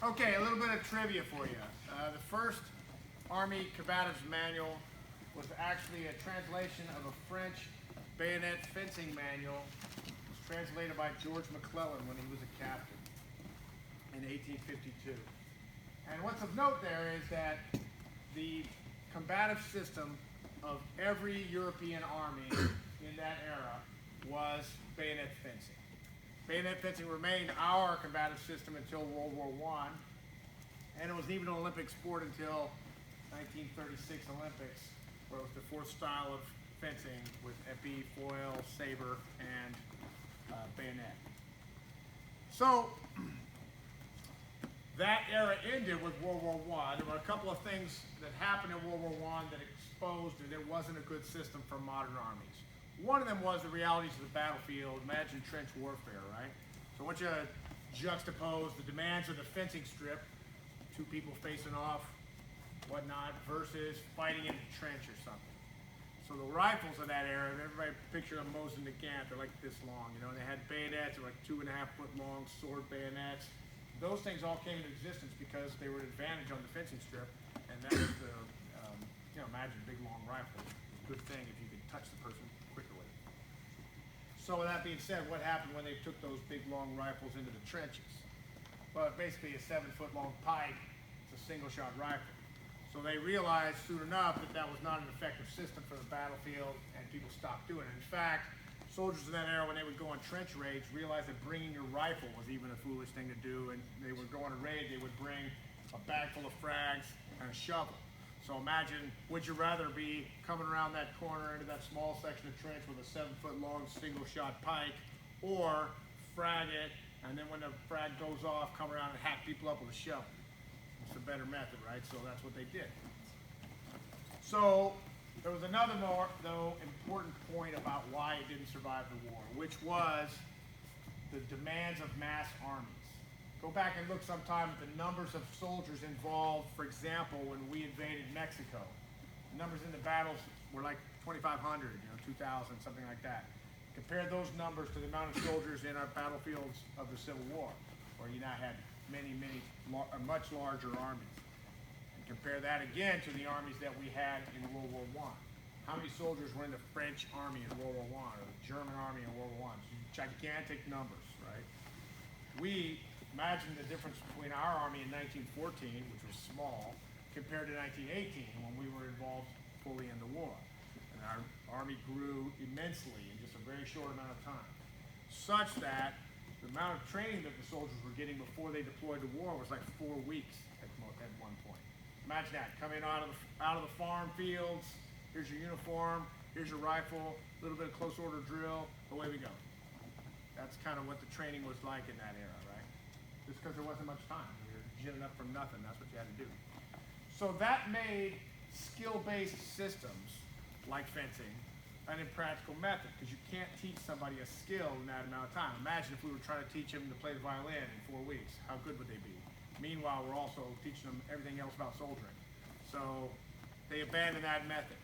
Okay, a little bit of trivia for you. The first Army Combatives Manual was actually a translation of a French bayonet fencing manual. It was translated by George McClellan when he was a captain in 1852. And what's of note there is that the combative system of every European army in that era was bayonet fencing. Bayonet fencing remained our combative system until World War I, and it was even an Olympic sport until 1936 Olympics, where it was the fourth style of fencing with épée, foil, saber, and bayonet. So that era ended with World War I. There were a couple of things that happened in World War I that exposed that there wasn't a good system for modern armies. One of them was the realities of the battlefield. Imagine trench warfare, right? So I want you to juxtapose the demands of the fencing strip, two people facing off, whatnot, versus fighting in the trench or something. So the rifles of that era, everybody picture a Mosin Nagant, they're like this long, you know, and they had bayonets, they're like 2.5 foot long sword bayonets. Those things all came into existence because they were an advantage on the fencing strip, and that was the, you know, imagine a big long rifle. It's a good thing if you could touch the person quicker with it. So with that being said, what happened when they took those big long rifles into the trenches? Well, basically a 7 foot long pike, it's a single shot rifle. So they realized soon enough that that was not an effective system for the battlefield, and people stopped doing it. In fact, soldiers in that era, when they would go on trench raids, realized that bringing your rifle was even a foolish thing to do, and they would go on a raid, they would bring a bag full of frags and a shovel. So imagine, would you rather be coming around that corner into that small section of trench with a 7 foot long single shot pike, or frag it, and then when the frag goes off, come around and hack people up with a shovel? It's a better method, right? So that's what they did. So there was another more, though, important point about why it didn't survive the war, which was the demands of mass armies. Go back and look sometime at the numbers of soldiers involved. For example, when we invaded Mexico, the numbers in the battles were like 2,500, you know, 2,000, something like that. Compare those numbers to the amount of soldiers in our battlefields of the Civil War, where you now had much larger armies. And compare that again to the armies that we had in World War I. How many soldiers were in the French army in World War I, or the German army in World War I? Gigantic numbers, right? We imagine the difference between our army in 1914, which was small, compared to 1918, when we were involved fully in the war. And our army grew immensely in just a very short amount of time, such that the amount of training that the soldiers were getting before they deployed to war was like 4 weeks at one point. Imagine that, coming out of the farm fields, here's your uniform, here's your rifle, a little bit of close order drill, away we go. That's kind of what the training was like in that era, right? Just because there wasn't much time. You're ginning up from nothing, that's what you had to do. So that made skill-based systems, like fencing, an impractical method, because you can't teach somebody a skill in that amount of time. Imagine if we were trying to teach them to play the violin in 4 weeks. How good would they be? Meanwhile, we're also teaching them everything else about soldiering. So they abandoned that method.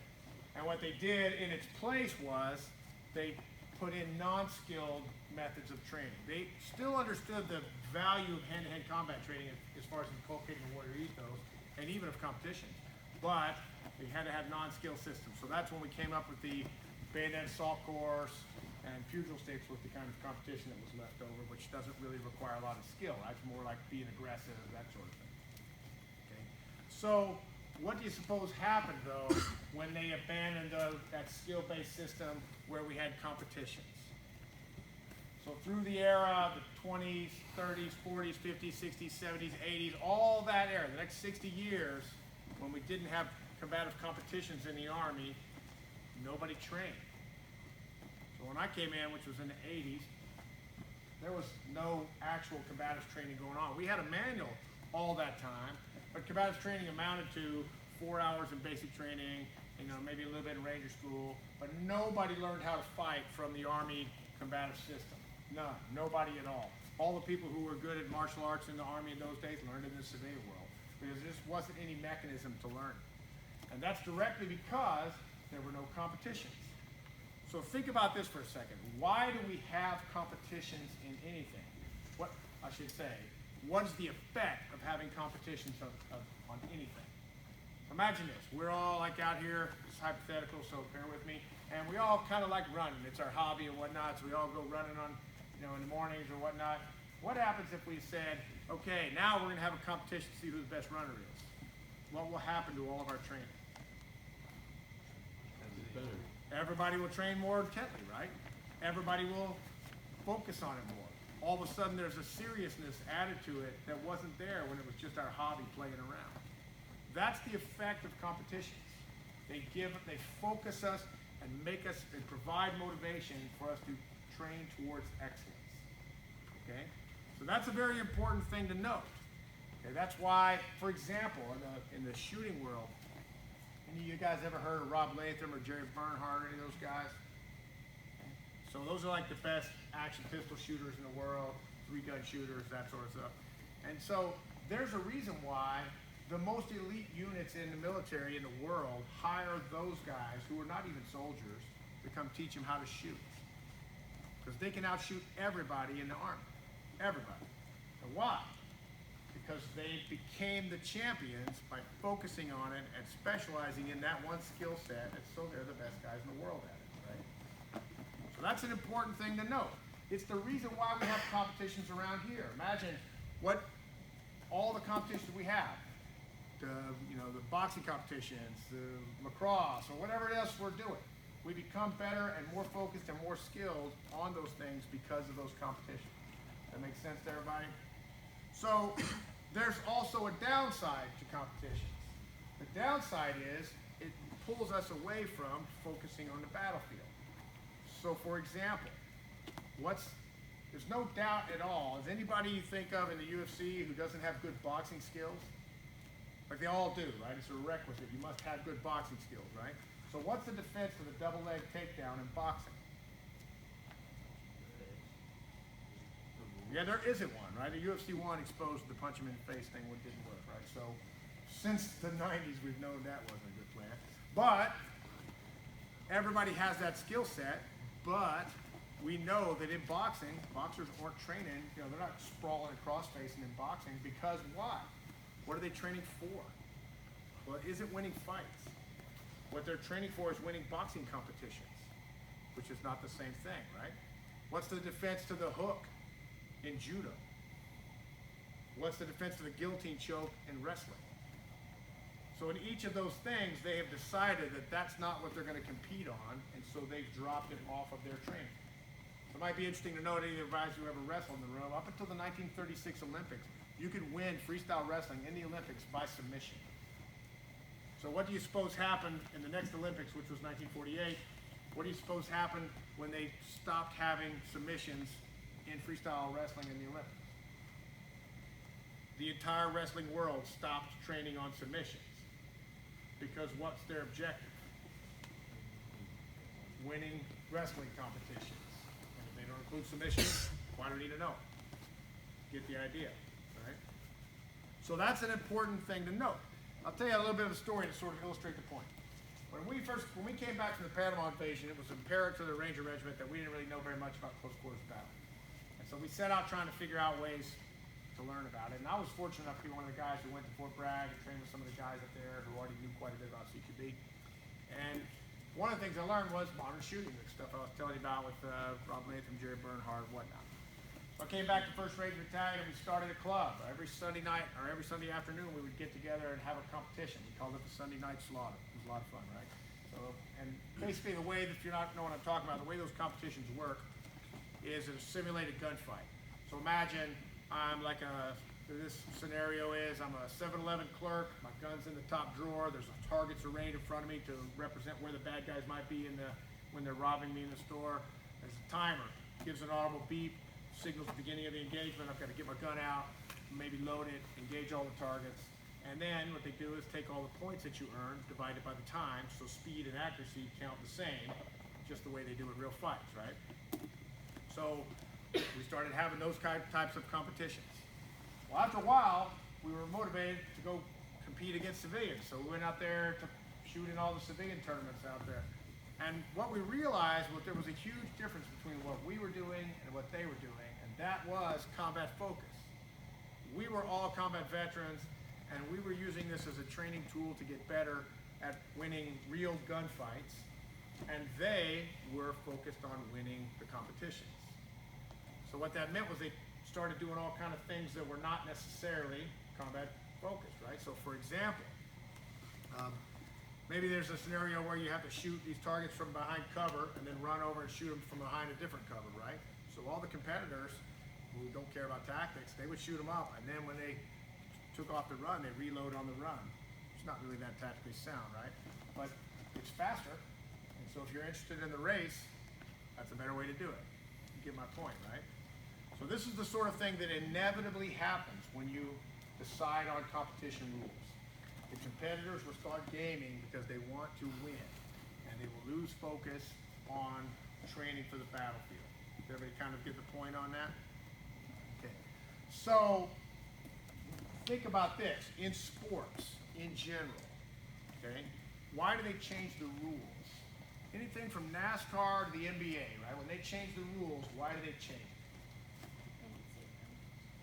And what they did in its place was they put in non-skilled methods of training. They still understood the value of hand-to-hand combat training as far as inculcating the warrior ethos, and even of competitions. But they had to have non-skill systems. So that's when we came up with the bayonet assault course, and pugil sticks was the kind of competition that was left over, which doesn't really require a lot of skill. That's more like being aggressive, that sort of thing. Okay? So what do you suppose happened, though, when they abandoned that skill-based system where we had competitions? So through the era, the 20s, 30s, 40s, 50s, 60s, 70s, 80s, all that era, the next 60 years, when we didn't have combative competitions in the Army, nobody trained. So when I came in, which was in the 80s, there was no actual combative training going on. We had a manual all that time, but combative training amounted to 4 hours in basic training, you know, maybe a little bit in Ranger School, but nobody learned how to fight from the Army combative system. None, nobody at all. All the people who were good at martial arts in the Army in those days learned in the civilian world, because there just wasn't any mechanism to learn. And that's directly because there were no competitions. So think about this for a second. Why do we have competitions in anything? What I should say, what is the effect of having competitions on anything? Imagine this, we're all like out here, it's hypothetical, so bear with me, and we all kind of like running. It's our hobby and whatnot, so we all go running on, in the mornings or whatnot. What happens if we said, okay, now we're going to have a competition to see who the best runner is? What will happen to all of our training? Everybody will train more intently, right? Everybody will focus on it more. All of a sudden there's a seriousness added to it that wasn't there when it was just our hobby playing around. That's the effect of competitions. They focus us and and provide motivation for us to train towards excellence. Okay? So that's a very important thing to note. Okay, that's why, for example, in the shooting world, any of you guys ever heard of Rob Latham or Jerry Bernhardt or any of those guys? So those are like the best action pistol shooters in the world, 3-gun shooters, that sort of stuff. And so there's a reason why the most elite units in the military in the world hire those guys who are not even soldiers to come teach them how to shoot. Because they can outshoot everybody in the Army. Everybody. And why? Because they became the champions by focusing on it and specializing in that one skill set, and so they're the best guys in the world at it, right? So that's an important thing to note. It's the reason why we have competitions around here. Imagine what all the competitions we have. The boxing competitions, the lacrosse, or whatever else we're doing. We become better and more focused and more skilled on those things because of those competitions. That makes sense to everybody? So there's also a downside to competitions. The downside is it pulls us away from focusing on the battlefield. So for example, there's no doubt at all, is anybody you think of in the UFC who doesn't have good boxing skills? Like they all do, right? It's a requisite. You must have good boxing skills, right? So what's the defense of the double leg takedown in boxing? Yeah, there isn't one, right? The UFC 1 exposed the punch him in the face thing, what didn't work, right? So since the 90s, we've known that wasn't a good plan. But everybody has that skill set, but we know that in boxing, boxers aren't training, they're not sprawling and cross-facing in boxing because why? What are they training for? Well, it isn't winning fights. What they're training for is winning boxing competitions, which is not the same thing, right? What's the defense to the hook in judo? What's the defense to the guillotine choke in wrestling? So in each of those things, they have decided that that's not what they're going to compete on, and so they've dropped it off of their training. So it might be interesting to know, any of the guys who ever wrestled in the room, up until the 1936 Olympics, you could win freestyle wrestling in the Olympics by submission. So what do you suppose happened in the next Olympics, which was 1948? What do you suppose happened when they stopped having submissions in freestyle wrestling in the Olympics? The entire wrestling world stopped training on submissions. Because what's their objective? Winning wrestling competitions. And if they don't include submissions, why do we need to know? Get the idea, right? So that's an important thing to note. I'll tell you a little bit of a story to sort of illustrate the point. When we came back from the Panama invasion, it was apparent to the Ranger Regiment that we didn't really know very much about close quarters battle. And so we set out trying to figure out ways to learn about it. And I was fortunate enough to be one of the guys who went to Fort Bragg and trained with some of the guys up there who already knew quite a bit about CQB. And one of the things I learned was modern shooting, the stuff I was telling you about with Rob Latham, Jerry Bernhardt, and whatnot. So I came back to 1st Ranger Battalion and we started a club. Every Sunday night or every Sunday afternoon we would get together and have a competition. We called it the Sunday Night Slaughter. It was a lot of fun, right? So, and basically the way, if you're not know what I'm talking about, the way those competitions work is a simulated gunfight. So imagine this scenario is I'm a 7-Eleven clerk, my gun's in the top drawer, there's targets arrayed in front of me to represent where the bad guys might be when they're robbing me in the store. There's a timer, gives an audible beep, signals the beginning of the engagement. I've got to get my gun out, maybe load it, engage all the targets. And then what they do is take all the points that you earn, divide it by the time, so speed and accuracy count the same, just the way they do in real fights, right? So we started having those types of competitions. Well, after a while, we were motivated to go compete against civilians. So we went out there to shoot in all the civilian tournaments out there. And what we realized was there was a huge difference between what we were doing and what they were doing, and that was combat focus. were all combat veterans, and we were using this as a training tool to get better at winning real gunfights, and they were focused on winning the competitions. So what that meant was they started doing all kind of things that were not necessarily combat focused, right? So for example, maybe there's a scenario where you have to shoot these targets from behind cover and then run over and shoot them from behind a different cover, right? So all the competitors who don't care about tactics, they would shoot them up, and then when they took off the run, they reload on the run. It's not really that tactically sound, right? But it's faster, and so if you're interested in the race, that's a better way to do it. You get my point, right? So this is the sort of thing that inevitably happens when you decide on competition rules. The competitors will start gaming because they want to win, and they will lose focus on training for the battlefield. Does everybody kind of get the point on that? Okay. So think about this. In sports, in general, okay, why do they change the rules? Anything from NASCAR to the NBA, right? When they change the rules, why do they change it?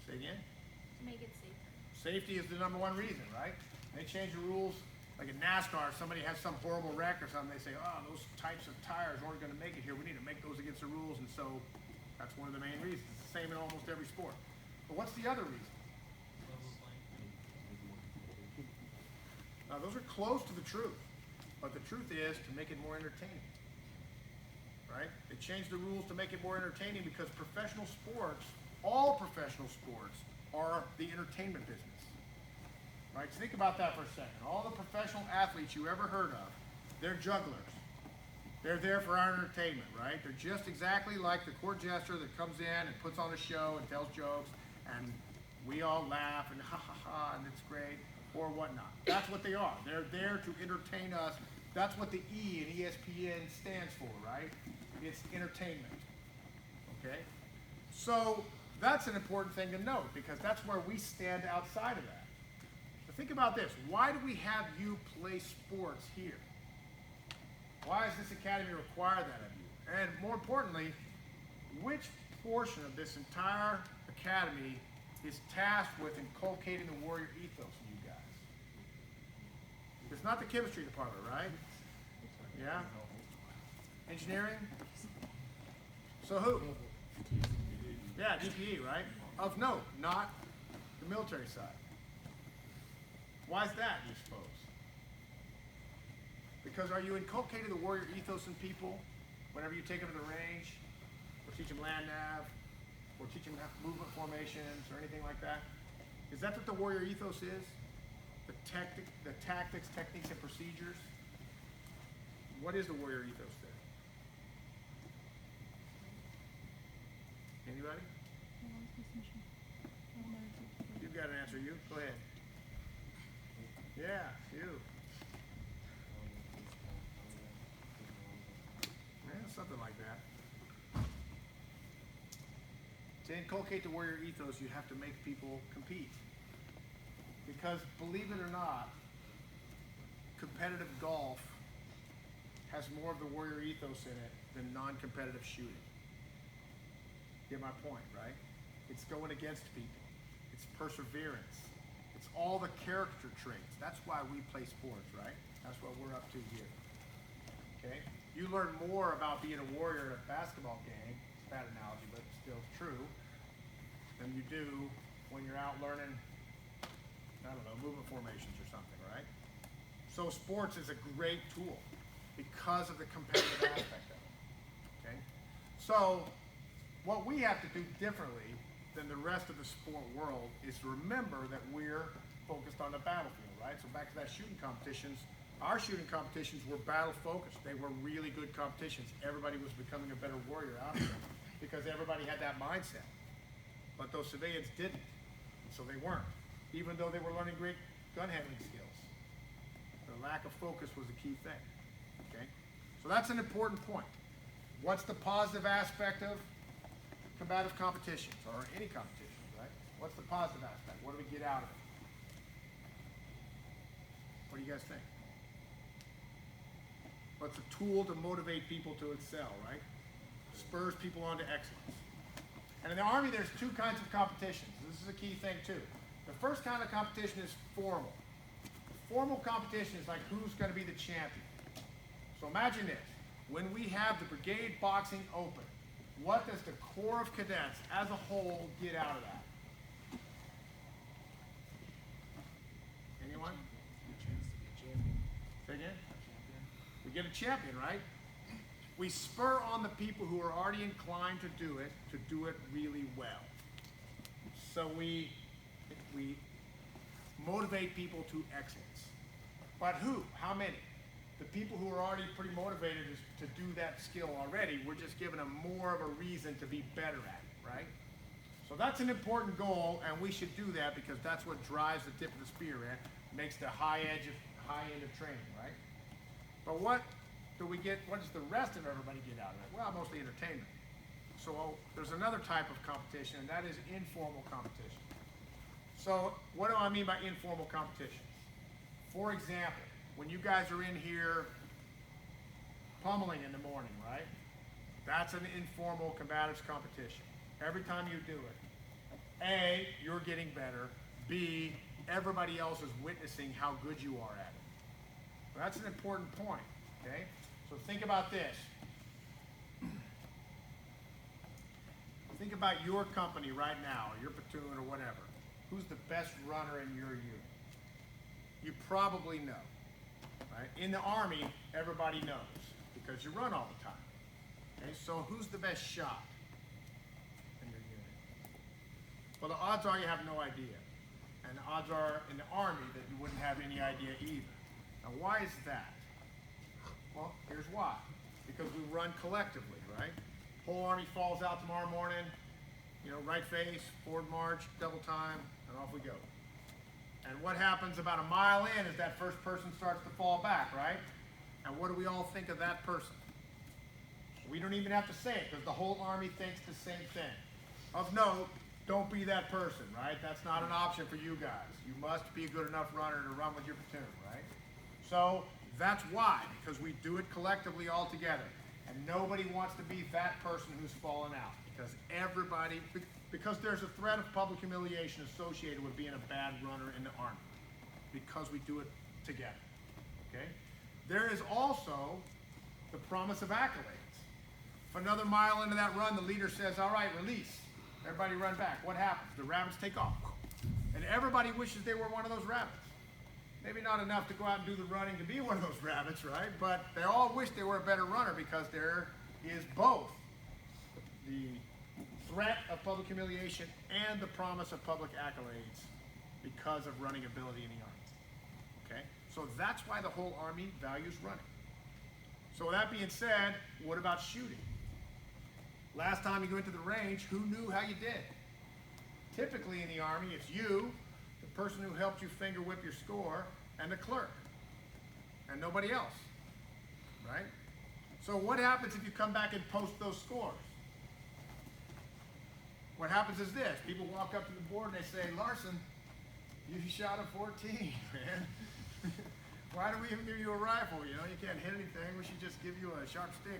Say again? To make it safer. Safety is the number one reason, right? They change the rules, like in NASCAR, if somebody has some horrible wreck or something, they say, oh, those types of tires aren't going to make it here. We need to make those against the rules, and so that's one of the main reasons. It's the same in almost every sport. But what's the other reason? Now, those are close to the truth, but the truth is to make it more entertaining, right? They changed the rules to make it more entertaining because professional sports, all professional sports, are the entertainment business. Right, so think about that for a second. All the professional athletes you ever heard of, they're jugglers. They're there for our entertainment, right? They're just exactly like the court jester that comes in and puts on a show and tells jokes, and we all laugh and ha ha ha, and it's great, or whatnot. That's what they are. They're there to entertain us. That's what the E in ESPN stands for, right? It's entertainment, okay? So that's an important thing to note because that's where we stand outside of that. Think about this. Why do we have you play sports here? Why does this academy require that of you? And more importantly, which portion of this entire academy is tasked with inculcating the warrior ethos in you guys? It's not the chemistry department, right? Yeah? Engineering? So who? Yeah, DPE, right? Of note, not the military side. Why is that, you suppose? Because are you inculcating the warrior ethos in people whenever you take them to the range, or teach them land nav, or teach them movement formations, or anything like that? Is that what the warrior ethos is? The tactics, techniques, and procedures? What is the warrior ethos there? Anybody? You've got an answer, you? Go ahead. Yeah, you. Yeah, something like that. To inculcate the warrior ethos, you have to make people compete. Because believe it or not, competitive golf has more of the warrior ethos in it than non-competitive shooting. Get my point, right? It's going against people. It's perseverance. It's all the character traits. That's why we play sports, right? That's what we're up to here. Okay? You learn more about being a warrior in a basketball game, it's a bad analogy, but it's still true, than you do when you're out learning, I don't know, movement formations or something, right? So sports is a great tool because of the competitive aspect of it. Okay? So what we have to do differently than the rest of the sport world is to remember that we're focused on the battlefield, right? So back to that shooting competitions, our shooting competitions were battle focused. They were really good competitions. Everybody was becoming a better warrior out of them because everybody had that mindset. But those civilians didn't, and so they weren't, even though they were learning great gun handling skills. The lack of focus was a key thing, okay? So that's an important point. What's the positive aspect of combative competitions, or any competition, right? What's the positive aspect? What do we get out of it? What do you guys think? What's a tool to motivate people to excel, right? Spurs people on to excellence. And in the Army, there's two kinds of competitions. This is a key thing too. The first kind of competition is formal. Formal competition is like who's going to be the champion. So imagine this. When we have the brigade boxing open, what does the Corps of Cadets as a whole get out of that? Anyone? Say again? We get a champion, right? We spur on the people who are already inclined to do it really well. So we motivate people to excellence. But who? How many? The people who are already pretty motivated to do that skill already, we're just giving them more of a reason to be better at it, right? So that's an important goal, and we should do that because that's what drives the tip of the spear, right? Makes the high end of training, right? But what does the rest of everybody get out of it? Well, mostly entertainment. So there's another type of competition, and that is informal competition. So what do I mean by informal competition? For example, when you guys are in here pummeling in the morning, right? That's an informal combatives competition. Every time you do it, A, you're getting better. B, everybody else is witnessing how good you are at it. So that's an important point, okay? So think about this. Think about your company right now, or your platoon or whatever. Who's the best runner in your unit? You probably know, right? In the Army, everybody knows because you run all the time. Okay, so who's the best shot in your unit? Well, the odds are you have no idea. And the odds are in the Army that you wouldn't have any idea either. Now, why is that? Well, here's why. Because we run collectively, right? Whole Army falls out tomorrow morning, you know, right face, forward march, double time, and off we go. And what happens about a mile in is that first person starts to fall back, right? And what do we all think of that person? We don't even have to say it because the whole Army thinks the same thing. Of note, don't be that person, right? That's not an option for you guys. You must be a good enough runner to run with your platoon, right? So that's why, because we do it collectively all together. And nobody wants to be that person who's fallen out because there's a threat of public humiliation associated with being a bad runner in the Army because we do it together, okay? There is also the promise of accolades. If another mile into that run, the leader says, all right, release. Everybody run back. What happens? The rabbits take off. And everybody wishes they were one of those rabbits. Maybe not enough to go out and do the running to be one of those rabbits, right? But they all wish they were a better runner because there is both the threat of public humiliation and the promise of public accolades because of running ability in the Army. Okay? So that's why the whole Army values running. So with that being said, what about shooting? Last time you went to the range, who knew how you did? Typically in the Army, it's you, the person who helped you finger whip your score, and the clerk, and nobody else, right? So what happens if you come back and post those scores? What happens is this. People walk up to the board and they say, Larsen, you shot a 14, man. Why do we even give you a rifle? You know, you can't hit anything. We should just give you a sharp stick.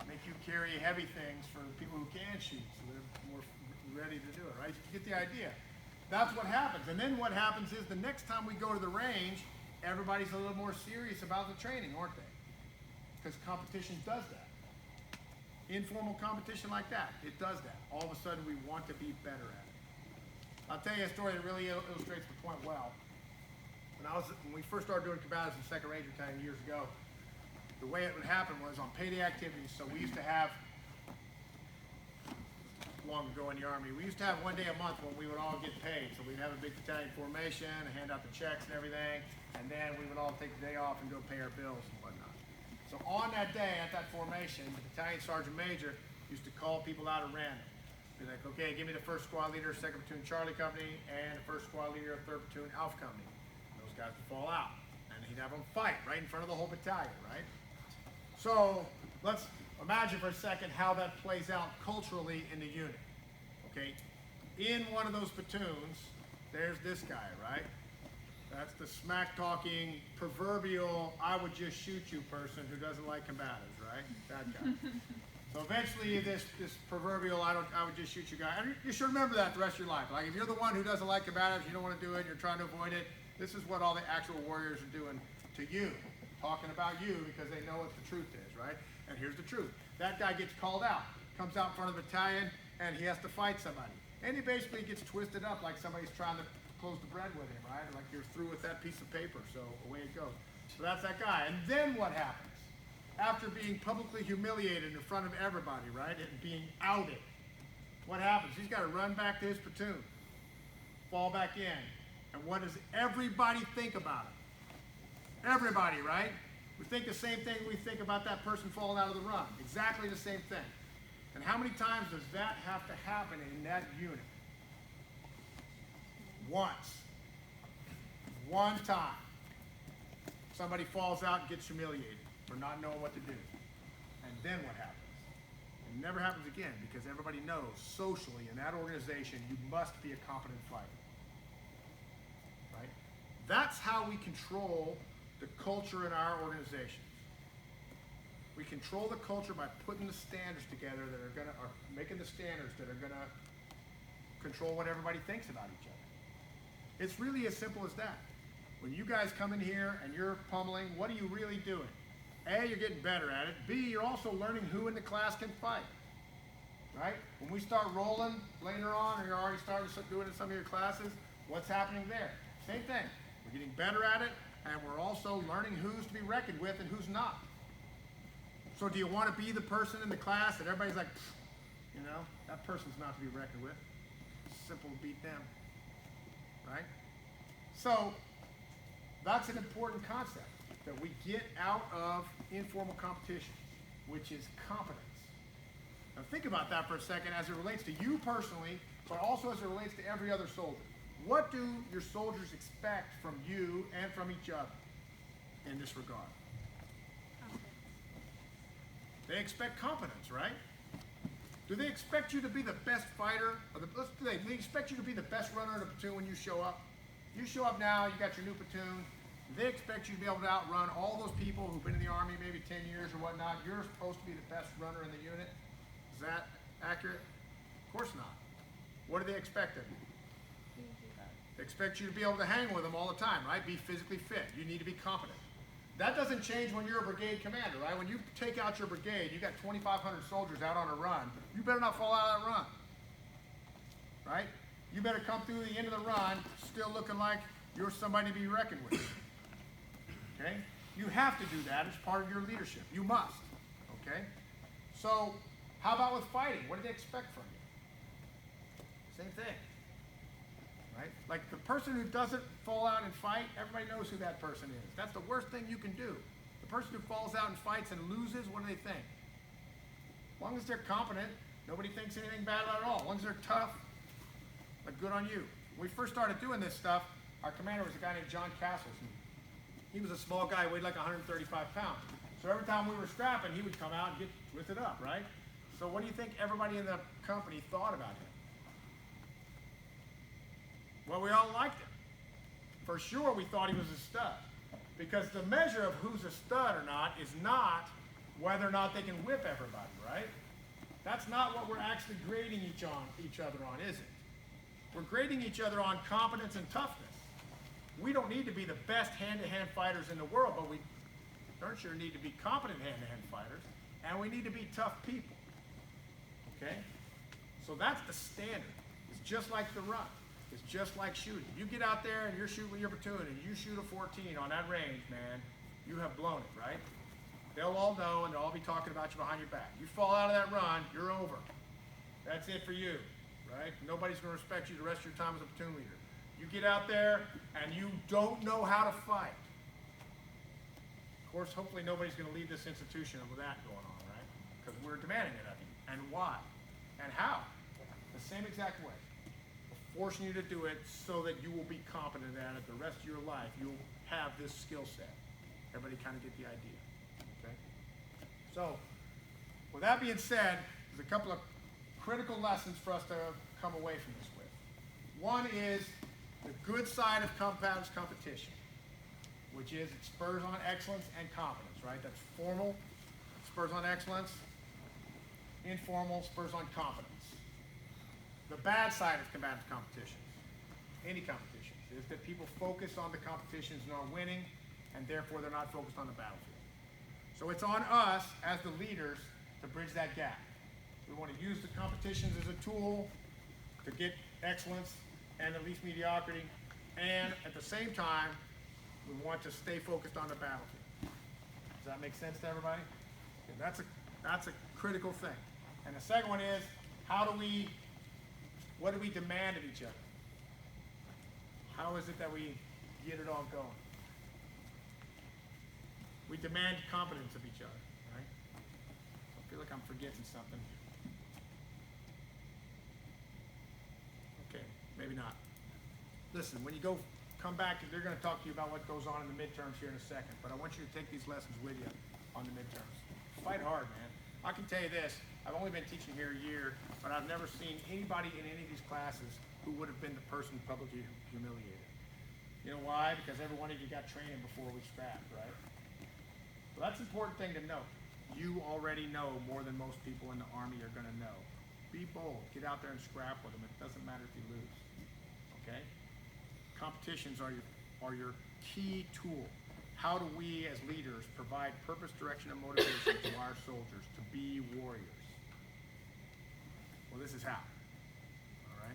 Make you carry heavy things for people who can shoot so they're more ready to do it, right? You get the idea. That's what happens. And then what happens is the next time we go to the range, everybody's a little more serious about the training, aren't they? Because competition does that. Informal competition like that, it does that. All of a sudden we want to be better at it. I'll tell you a story that really illustrates the point well. When we first started doing combatives in 2nd Ranger Battalion years ago, the way it would happen was on payday activities. So we used to have, long ago in the Army, we used to have one day a month when we would all get paid. So we'd have a big battalion formation, hand out the checks and everything, and then we would all take the day off and go pay our bills and whatnot. So on that day, at that formation, the battalion sergeant major used to call people out at random. Be like, okay, give me the 1st Squad Leader, 2nd Platoon Charlie Company, and the 1st Squad Leader of 3rd Platoon Alpha Company. And those guys would fall out. And he'd have them fight right in front of the whole battalion, right? So let's imagine for a second how that plays out culturally in the unit, okay? In one of those platoons, there's this guy, right? That's the smack-talking, proverbial, I would just shoot you person who doesn't like combatives, right? That guy. So eventually this proverbial, I would just shoot you guy, and you should remember that the rest of your life. Like if you're the one who doesn't like combatives, you don't want to do it, you're trying to avoid it, this is what all the actual warriors are doing to you. Talking about you because they know what the truth is, right? And here's the truth. That guy gets called out, comes out in front of the battalion, and he has to fight somebody. And he basically gets twisted up like somebody's trying to close the bread with him, right? Like you're through with that piece of paper, so away it goes. So that's that guy. And then what happens? After being publicly humiliated in front of everybody, right? And being outed, what happens? He's got to run back to his platoon, fall back in. And what does everybody think about it? Everybody, right? We think the same thing we think about that person falling out of the run. Exactly the same thing. And how many times does that have to happen in that unit? Once. One time. Somebody falls out and gets humiliated for not knowing what to do. And then what happens? It never happens again because everybody knows socially in that organization you must be a competent fighter. Right? That's how we control the culture in our organizations. We control the culture by putting the standards together that are or making the standards that are gonna control what everybody thinks about each other. It's really as simple as that. When you guys come in here and you're pummeling, what are you really doing? A, you're getting better at it. B, you're also learning who in the class can fight. Right? When we start rolling later on, or you're already starting to do it in some of your classes, what's happening there? Same thing. We're getting better at it, and we're also learning who's to be reckoned with and who's not. So do you want to be the person in the class that everybody's like, you know, that person's not to be reckoned with. It's simple to beat them. Right? So that's an important concept that we get out of informal competition, which is competence. Now think about that for a second as it relates to you personally, but also as it relates to every other soldier. What do your soldiers expect from you and from each other in this regard? They expect competence, right? Do they expect you to be the best fighter? Or do they expect you to be the best runner in the platoon when you show up? You show up now, you got your new platoon. They expect you to be able to outrun all those people who've been in the Army maybe 10 years or whatnot. You're supposed to be the best runner in the unit. Is that accurate? Of course not. What do they expect of you? They expect you to be able to hang with them all the time, right? Be physically fit. You need to be competent. That doesn't change when you're a brigade commander, right? When you take out your brigade, you got 2,500 soldiers out on a run. You better not fall out of that run, right? You better come through the end of the run still looking like you're somebody to be reckoned with, okay? You have to do that as part of your leadership. You must, okay? So how about with fighting? What do they expect from you? Same thing. Right? Like the person who doesn't fall out and fight, everybody knows who that person is. That's the worst thing you can do. The person who falls out and fights and loses, what do they think? As long as they're competent, nobody thinks anything bad about it at all. As long as they're tough, like good on you. When we first started doing this stuff, our commander was a guy named John Castles. He was a small guy, weighed like 135 pounds. So every time we were scrapping, he would come out and get twisted up, right? So what do you think everybody in the company thought about him? Well, we all liked him. For sure, we thought he was a stud. Because the measure of who's a stud or not is not whether or not they can whip everybody, right? That's not what we're actually grading each other on, is it? We're grading each other on competence and toughness. We don't need to be the best hand-to-hand fighters in the world, but we darn sure need to be competent hand-to-hand fighters, and we need to be tough people, okay? So that's the standard. It's just like the run. It's just like shooting. You get out there and you're shooting with your platoon and you shoot a 14 on that range, man, you have blown it, right? They'll all know and they'll all be talking about you behind your back. You fall out of that run, you're over. That's it for you, right? Nobody's going to respect you the rest of your time as a platoon leader. You get out there and you don't know how to fight. Of course, hopefully nobody's going to leave this institution with that going on, right? Because we're demanding it of you. And why? And how? The same exact way. Forcing you to do it so that you will be competent at it the rest of your life. You'll have this skill set. Everybody kind of get the idea, okay? So, with that being said, there's a couple of critical lessons for us to come away from this with. One is the good side of Combatives competition, which is it spurs on excellence and competence, right? That's formal, it spurs on excellence, informal, spurs on confidence. The bad side of combative competitions, any competitions, is that people focus on the competitions and are winning, and therefore they're not focused on the battlefield. So it's on us as the leaders to bridge that gap. We want to use the competitions as a tool to get excellence and at least mediocrity, and at the same time, we want to stay focused on the battlefield. Does that make sense to everybody? Okay, that's a critical thing. And the second one is, what do we demand of each other? How is it that we get it all going? We demand competence of each other, right? I feel like I'm forgetting something. Okay, maybe not. Listen, when you come back, they're going to talk to you about what goes on in the midterms here in a second, but I want you to take these lessons with you on the midterms. Fight hard, man. I can tell you this, I've only been teaching here a year, but I've never seen anybody in any of these classes who would have been the person publicly humiliated. You know why? Because every one of you got training before we scrapped, right? Well, that's an important thing to note. You already know more than most people in the Army are going to know. Be bold. Get out there and scrap with them. It doesn't matter if you lose. Okay? Competitions are your key tool. How do we as leaders provide purpose, direction, and motivation to our soldiers to be warriors? Well, this is how. All right?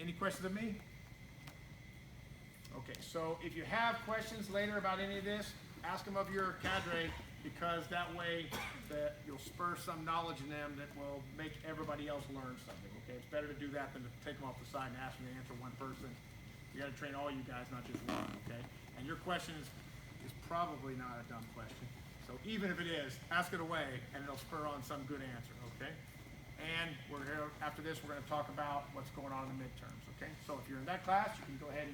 Any questions of me? Okay, so if you have questions later about any of this, ask them of your cadre, because that way that you'll spur some knowledge in them that will make everybody else learn something. Okay, it's better to do that than to take them off the side and ask them to answer one person. You got to train all you guys, not just one. Okay, and your question is probably not a dumb question. So even if it is, ask it away, and it'll spur on some good answer. Okay, and we're here after this. We're going to talk about what's going on in the midterms. Okay, so if you're in that class, you can go ahead and go.